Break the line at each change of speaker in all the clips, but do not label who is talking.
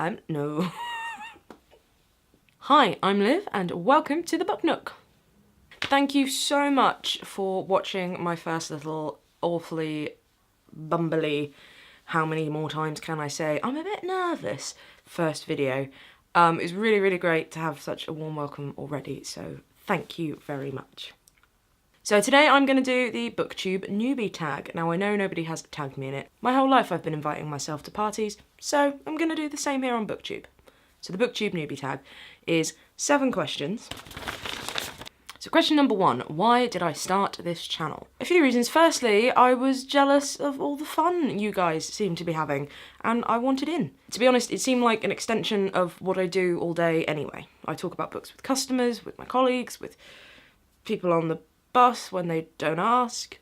time. No. Hi, I'm Liv and welcome to the Book Nook. Thank you so much for watching my first little awfully bumbly, how many more times can I say, I'm a bit nervous, first video. It's really, really great to have such a warm welcome already, so thank you very much. So today I'm going to do the Booktube Newbie Tag. Now I know nobody has tagged me in it. My whole life I've been inviting myself to parties, so I'm going to do the same here on Booktube. So the Booktube Newbie Tag is 7 questions. So question number 1, why did I start this channel? A few reasons. Firstly, I was jealous of all the fun you guys seem to be having, and I wanted in. To be honest, it seemed like an extension of what I do all day anyway. I talk about books with customers, with my colleagues, with people on the bus when they don't ask,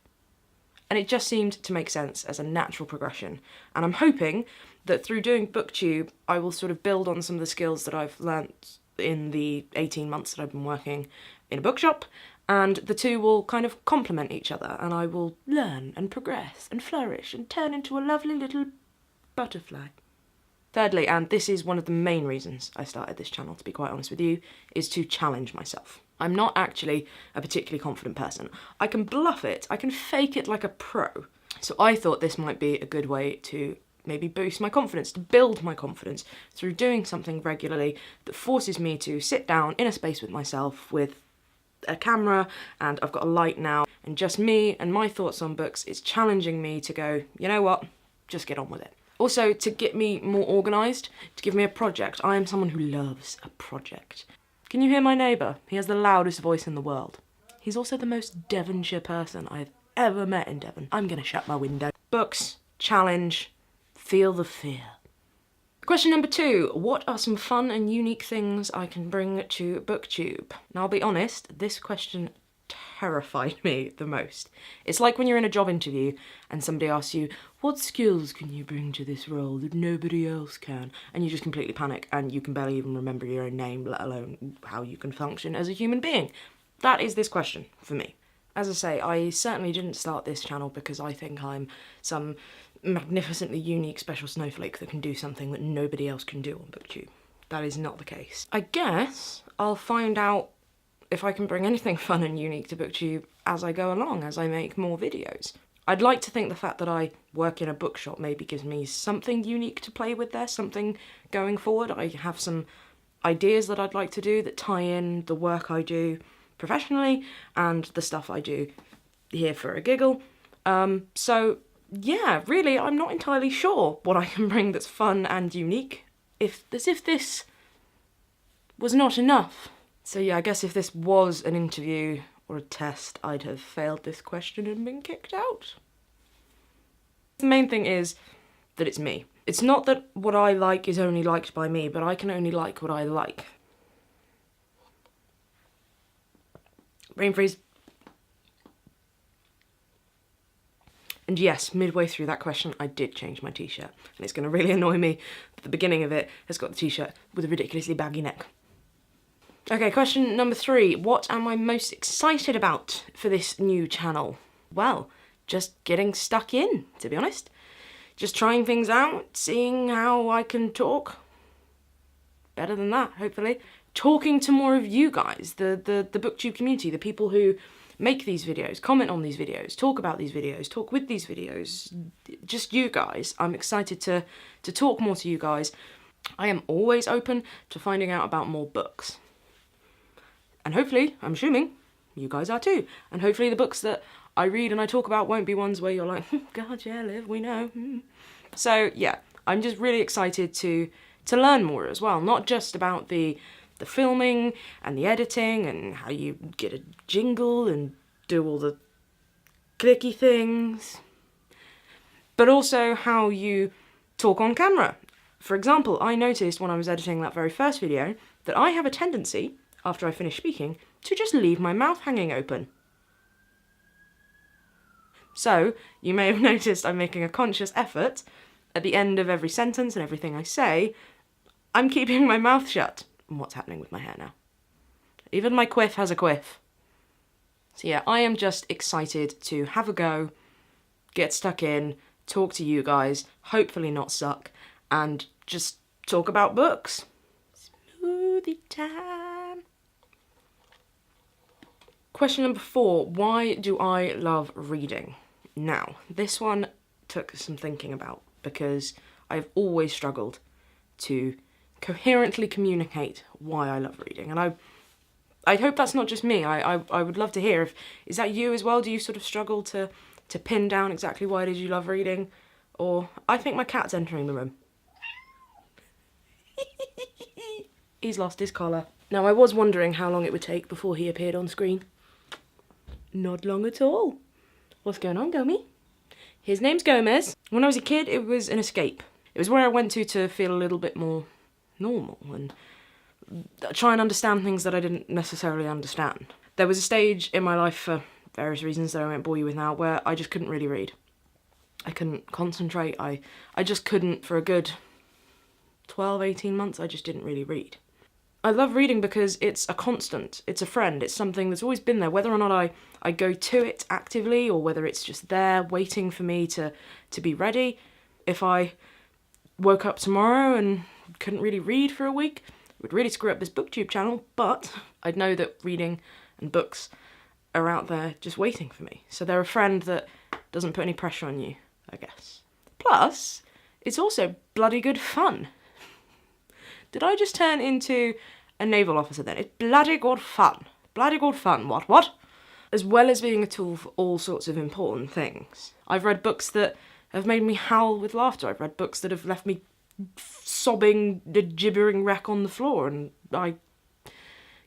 and it just seemed to make sense as a natural progression. And I'm hoping that through doing Booktube, I will sort of build on some of the skills that I've learnt in the 18 months that I've been working in a bookshop, and the two will kind of complement each other, and I will learn and progress and flourish and turn into a lovely little butterfly. Thirdly, and this is one of the main reasons I started this channel, to be quite honest with you, is to challenge myself. I'm not actually a particularly confident person. I can bluff it, I can fake it like a pro. So I thought this might be a good way to maybe boost my confidence, to build my confidence through doing something regularly that forces me to sit down in a space with myself with a camera, and I've got a light now, and just me and my thoughts on books. It's challenging me to go, you know what, just get on with it. Also, to get me more organised, to give me a project. I am someone who loves a project. Can you hear my neighbour? He has the loudest voice in the world. He's also the most Devonshire person I've ever met in Devon. I'm gonna shut my window. Books, challenge, feel the fear. Question number 2, what are some fun and unique things I can bring to Booktube? Now I'll be honest, this question terrified me the most. It's like when you're in a job interview and somebody asks you, what skills can you bring to this role that nobody else can? And you just completely panic and you can barely even remember your own name, let alone how you can function as a human being. That is this question for me. As I say, I certainly didn't start this channel because I think I'm some magnificently unique special snowflake that can do something that nobody else can do on Booktube. That is not the case. I guess I'll find out if I can bring anything fun and unique to Booktube as I go along, as I make more videos. I'd like to think the fact that I work in a bookshop maybe gives me something unique to play with there, something going forward. I have some ideas that I'd like to do that tie in the work I do professionally and the stuff I do here for a giggle. So yeah, really, I'm not entirely sure what I can bring that's fun and unique, as if this was not enough. So yeah, I guess if this was an interview or a test, I'd have failed this question and been kicked out. The main thing is that it's me. It's not that what I like is only liked by me, but I can only like what I like. Brain freeze. And yes, midway through that question, I did change my t-shirt. And it's going to really annoy me that the beginning of it has got the t-shirt with a ridiculously baggy neck. Okay, question number 3. What am I most excited about for this new channel? Well, just getting stuck in, to be honest. Just trying things out, seeing how I can talk. Better than that, hopefully. Talking to more of you guys, the Booktube community, the people who make these videos, comment on these videos, talk about these videos, talk with these videos, just you guys. I'm excited to talk more to you guys. I am always open to finding out about more books. And hopefully, I'm assuming, you guys are too. And hopefully the books that I read and I talk about won't be ones where you're like, God, yeah, Liv, we know. So yeah, I'm just really excited to learn more as well, not just about the filming and the editing and how you get a jingle and do all the clicky things, but also how you talk on camera. For example, I noticed when I was editing that very first video that I have a tendency, after I finish speaking, to just leave my mouth hanging open. So, you may have noticed I'm making a conscious effort at the end of every sentence and everything I say, I'm keeping my mouth shut. And what's happening with my hair now? Even my quiff has a quiff. So yeah, I am just excited to have a go, get stuck in, talk to you guys, hopefully not suck, and just talk about books. Smoothie time. Question number 4, why do I love reading? Now, this one took some thinking about because I've always struggled to coherently communicate why I love reading. And I hope that's not just me. I would love to hear is that you as well? Do you sort of struggle to pin down exactly why did you love reading? Or I think my cat's entering the room. He's lost his collar. Now I was wondering how long it would take before he appeared on screen. Not long at all. What's going on, Gomi? His name's Gomez. When I was a kid, it was an escape. It was where I went to feel a little bit more normal and try and understand things that I didn't necessarily understand. There was a stage in my life, for various reasons that I won't bore you with now, where I just couldn't really read. I couldn't concentrate. I just couldn't, for a good 12, 18 months, I just didn't really read. I love reading because it's a constant, it's a friend, it's something that's always been there, whether or not I go to it actively or whether it's just there waiting for me to be ready. If I woke up tomorrow and couldn't really read for a week, it would really screw up this Booktube channel, but I'd know that reading and books are out there just waiting for me. So they're a friend that doesn't put any pressure on you, I guess. Plus, it's also bloody good fun. Did I just turn into a naval officer then? It's bloody good fun. Bloody good fun. What? As well as being a tool for all sorts of important things. I've read books that have made me howl with laughter. I've read books that have left me sobbing, a gibbering wreck on the floor, and I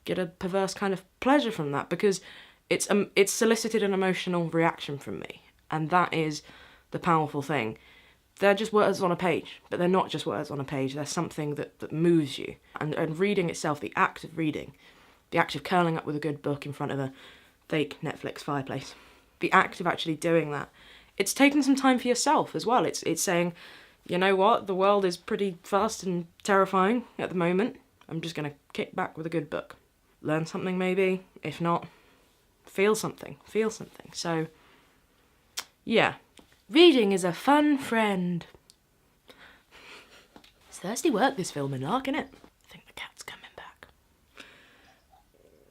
get a perverse kind of pleasure from that because it's solicited an emotional reaction from me, and that is the powerful thing. They're just words on a page, but they're not just words on a page. They're something that moves you. And reading itself, the act of reading, the act of curling up with a good book in front of a fake Netflix fireplace, the act of actually doing that, it's taking some time for yourself as well. It's saying, you know what, the world is pretty fast and terrifying at the moment. I'm just going to kick back with a good book. Learn something maybe, if not, feel something. So, yeah. Reading is a fun friend. It's thirsty work, this filming lark, innit? I think the cat's coming back.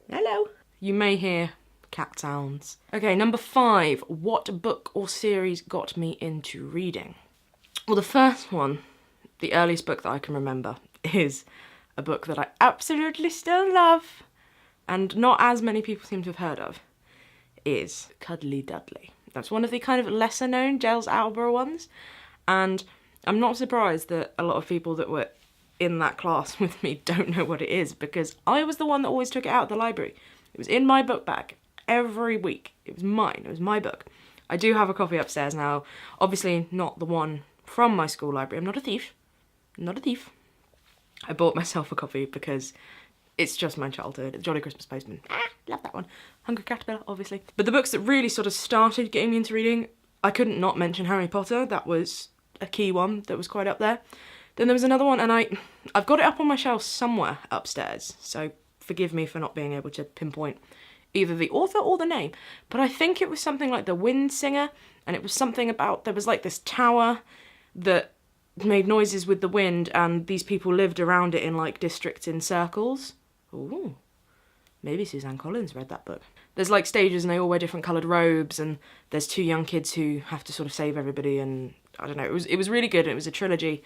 Hello. You may hear cat sounds. Okay, number 5. What book or series got me into reading? Well, the first one, the earliest book that I can remember, is a book that I absolutely still love, and not as many people seem to have heard of, is Cuddly Dudley. That's one of the kind of lesser known Giles Alborough ones, and I'm not surprised that a lot of people that were in that class with me don't know what it is, because I was the one that always took it out of the library. It was in my book bag every week. It was mine, it was my book. I do have a copy upstairs now, obviously not the one from my school library. I'm not a thief, I bought myself a copy because it's just my childhood. Jolly Christmas Postman. Love that one. Hungry Caterpillar, obviously. But the books that really sort of started getting me into reading, I couldn't not mention Harry Potter. That was a key one that was quite up there. Then there was another one, and I've got it up on my shelf somewhere upstairs, so forgive me for not being able to pinpoint either the author or the name. But I think it was something like The Wind Singer, and it was something about, there was like this tower that made noises with the wind, and these people lived around it in like districts in circles. Ooh, maybe Suzanne Collins read that book. There's like stages and they all wear different coloured robes, and there's 2 young kids who have to sort of save everybody, and I don't know, it was really good, and it was a trilogy,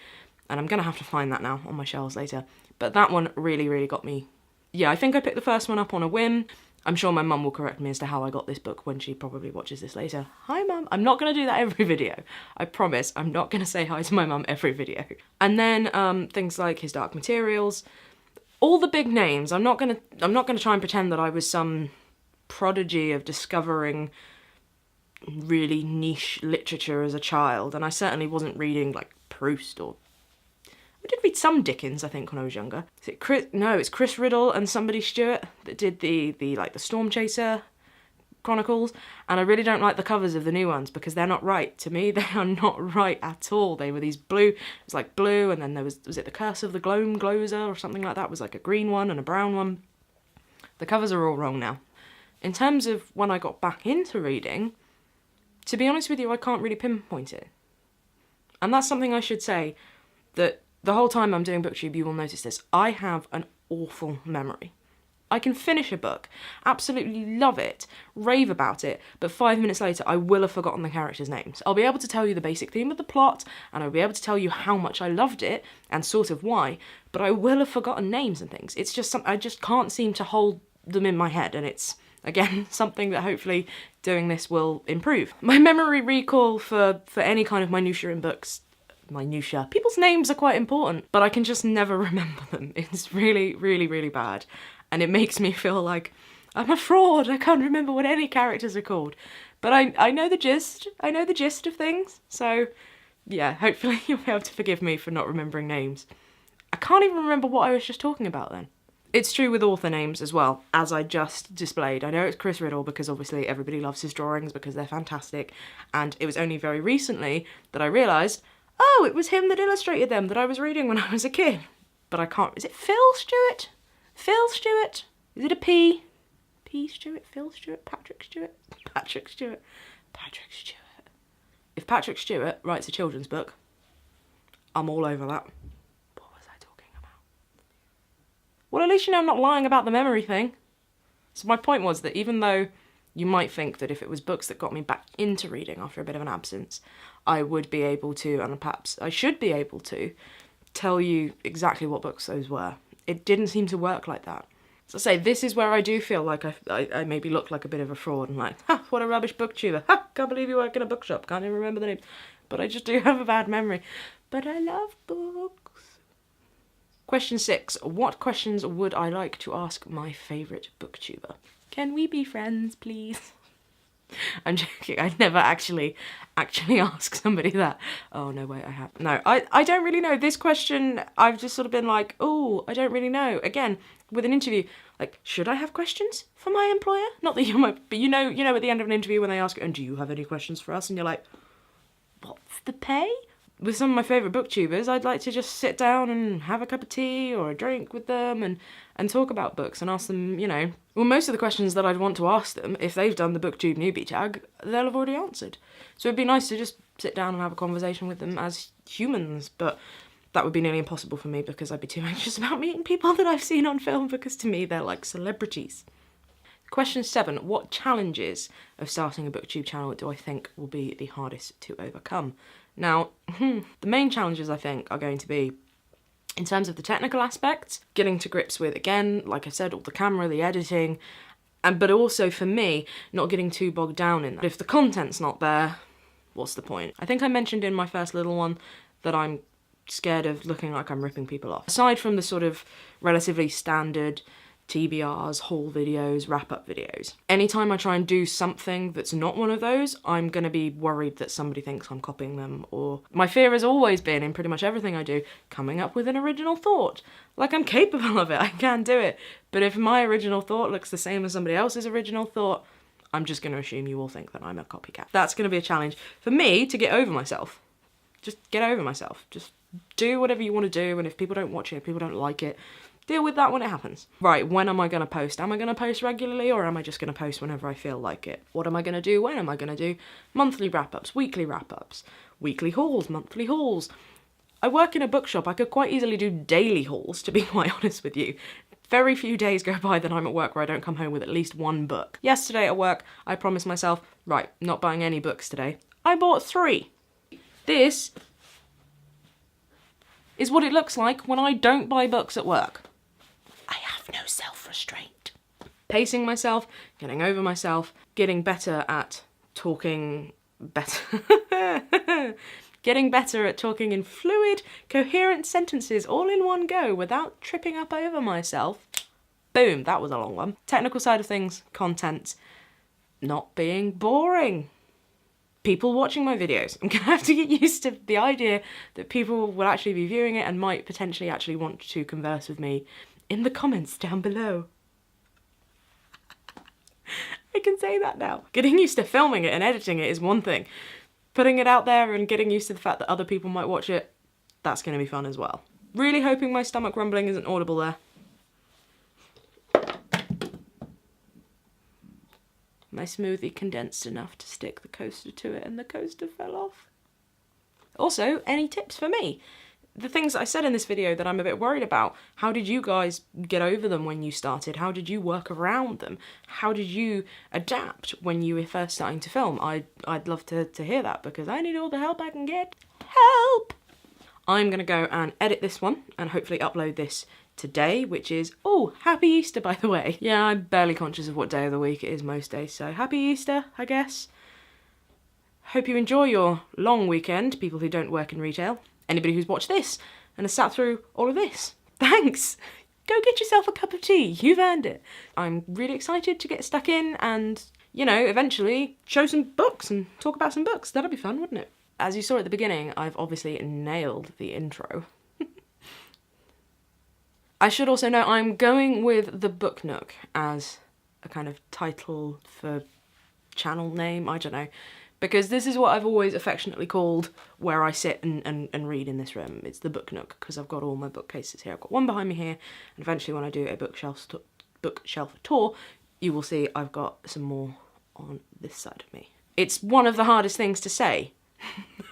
and I'm gonna have to find that now on my shelves later. But that one really, really got me. Yeah, I think I picked the first one up on a whim. I'm sure my mum will correct me as to how I got this book when she probably watches this later. Hi mum. I'm not gonna do that every video. I promise, I'm not gonna say hi to my mum every video. And then things like His Dark Materials, all the big names. I'm not gonna try and pretend that I was some prodigy of discovering really niche literature as a child, and I certainly wasn't reading like Proust or... I did read some Dickens, I think, when I was younger. Is it Chris? No, it's Chris Riddle and somebody Stewart that did the Storm Chaser Chronicles, and I really don't like the covers of the new ones because they're not right. To me, they are not right at all. They were these blue, it was like blue, and then there was it The Curse of the Glozer or something like that? It was like a green one and a brown one. The covers are all wrong now. In terms of when I got back into reading, to be honest with you, I can't really pinpoint it. And that's something I should say, that The whole time I'm doing Booktube, you will notice this. I have an awful memory. I can finish a book, absolutely love it, rave about it, but 5 minutes later I will have forgotten the characters' names. I'll be able to tell you the basic theme of the plot, and I'll be able to tell you how much I loved it, and sort of why, but I will have forgotten names and things. It's just something, I just can't seem to hold them in my head, and it's, again, something that hopefully doing this will improve. My memory recall for any kind of minutiae in books, people's names are quite important, but I can just never remember them. It's really, really, really bad. And it makes me feel like I'm a fraud. I can't remember what any characters are called. But I know the gist. I know the gist of things. So yeah, hopefully you'll be able to forgive me for not remembering names. I can't even remember what I was just talking about then. It's true with author names as well, as I just displayed. I know it's Chris Riddle because obviously everybody loves his drawings because they're fantastic. And it was only very recently that I realised, oh, it was him that illustrated them that I was reading when I was a kid. But I can't, is it Phil Stewart? Phil Stewart? Is it a P? P Stewart? Phil Stewart? Patrick Stewart? Patrick Stewart? Patrick Stewart. If Patrick Stewart writes a children's book, I'm all over that. What was I talking about? Well, at least you know I'm not lying about the memory thing. So my point was that even though you might think that if it was books that got me back into reading after a bit of an absence, I would be able to, and perhaps I should be able to, tell you exactly what books those were. It didn't seem to work like that. So I say, this is where I do feel like I maybe look like a bit of a fraud and like, ha, what a rubbish booktuber. Ha, can't believe you work in a bookshop. Can't even remember the name. But I just do have a bad memory. But I love books. Question 6. What questions would I like to ask my favourite booktuber? Can we be friends, please? I'm joking, I'd never actually ask somebody that. Oh, no, wait, I have. No, I don't really know. This question, I've just sort of been like, oh, I don't really know. Again, with an interview, like, should I have questions for my employer? Not that you might, but you know at the end of an interview when they ask, and do you have any questions for us? And you're like, what's the pay? With some of my favourite booktubers, I'd like to just sit down and have a cup of tea or a drink with them and talk about books and ask them, well, most of the questions that I'd want to ask them, if they've done the Booktube Newbie Tag, they'll have already answered. So it'd be nice to just sit down and have a conversation with them as humans, but that would be nearly impossible for me because I'd be too anxious about meeting people that I've seen on film because to me they're like celebrities. Question 7. What challenges of starting a Booktube channel do I think will be the hardest to overcome? Now, the main challenges I think are going to be, in terms of the technical aspects, getting to grips with, again, like I said, all the camera, the editing, but also for me, not getting too bogged down in that. If the content's not there, what's the point? I think I mentioned in my first little one that I'm scared of looking like I'm ripping people off. Aside from the sort of relatively standard TBRs, haul videos, wrap-up videos. Anytime I try and do something that's not one of those, I'm going to be worried that somebody thinks I'm copying them, or my fear has always been, in pretty much everything I do, coming up with an original thought. Like, I'm capable of it, I can do it, but if my original thought looks the same as somebody else's original thought, I'm just going to assume you all think that I'm a copycat. That's going to be a challenge for me to get over myself. Just get over myself. Just do whatever you want to do, and if people don't watch it, if people don't like it, deal with that when it happens. Right, when am I going to post? Am I going to post regularly, or am I just going to post whenever I feel like it? What am I going to do? When am I going to do monthly wrap-ups, weekly wrap-ups, weekly hauls, monthly hauls? I work in a bookshop. I could quite easily do daily hauls, to be quite honest with you. Very few days go by that I'm at work where I don't come home with at least one book. Yesterday at work, I promised myself, right, not buying any books today. I bought 3. This is what it looks like when I don't buy books at work. I have no self-restraint. Pacing myself, getting over myself, getting better at talking getting better at talking in fluid, coherent sentences all in one go without tripping up over myself. Boom, that was a long one. Technical side of things, content, not being boring. People watching my videos. I'm gonna have to get used to the idea that people will actually be viewing it and might potentially actually want to converse with me in the comments down below. I can say that now. Getting used to filming it and editing it is one thing. Putting it out there and getting used to the fact that other people might watch it, that's gonna be fun as well. Really hoping my stomach rumbling isn't audible there. My smoothie condensed enough to stick the coaster to it and the coaster fell off. Also, any tips for me? the things that I said in this video that I'm a bit worried about. How did you guys get over them when you started? How did you work around them? How did you adapt when you were first starting to film? I'd love to hear that, because I need all the help I can get. Help! I'm gonna go and edit this one and hopefully upload this today, which is, oh, happy Easter, by the way. Yeah, I'm barely conscious of what day of the week it is most days, so happy Easter, I guess. Hope you enjoy your long weekend, people who don't work in retail. Anybody who's watched this and has sat through all of this, thanks! Go get yourself a cup of tea, you've earned it. I'm really excited to get stuck in and, you know, eventually show some books and talk about some books. That'd be fun, wouldn't it? As you saw at the beginning, I've obviously nailed the intro. I should also note I'm going with the Book Nook as a kind of title for channel name, I don't know. Because this is what I've always affectionately called where I sit and read in this room. It's the Book Nook, because I've got all my bookcases here. I've got one behind me here, and eventually when I do a bookshelf tour, you will see I've got some more on this side of me. It's one of the hardest things to say,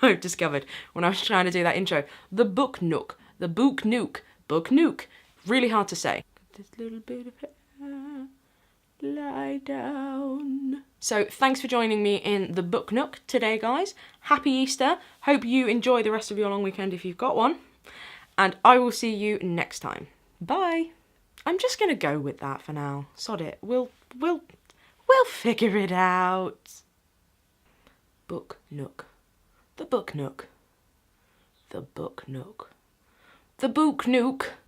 I've discovered, when I was trying to do that intro. The Book Nook, the Book Nook, Book Nook. Really hard to say. This little bit of hair, lie down. So thanks for joining me in the Book Nook today, guys. Happy Easter. Hope you enjoy the rest of your long weekend if you've got one. And I will see you next time. Bye. I'm just gonna go with that for now. Sod it. We'll figure it out. Book Nook. The Book Nook. The Book Nook. The Book Nook.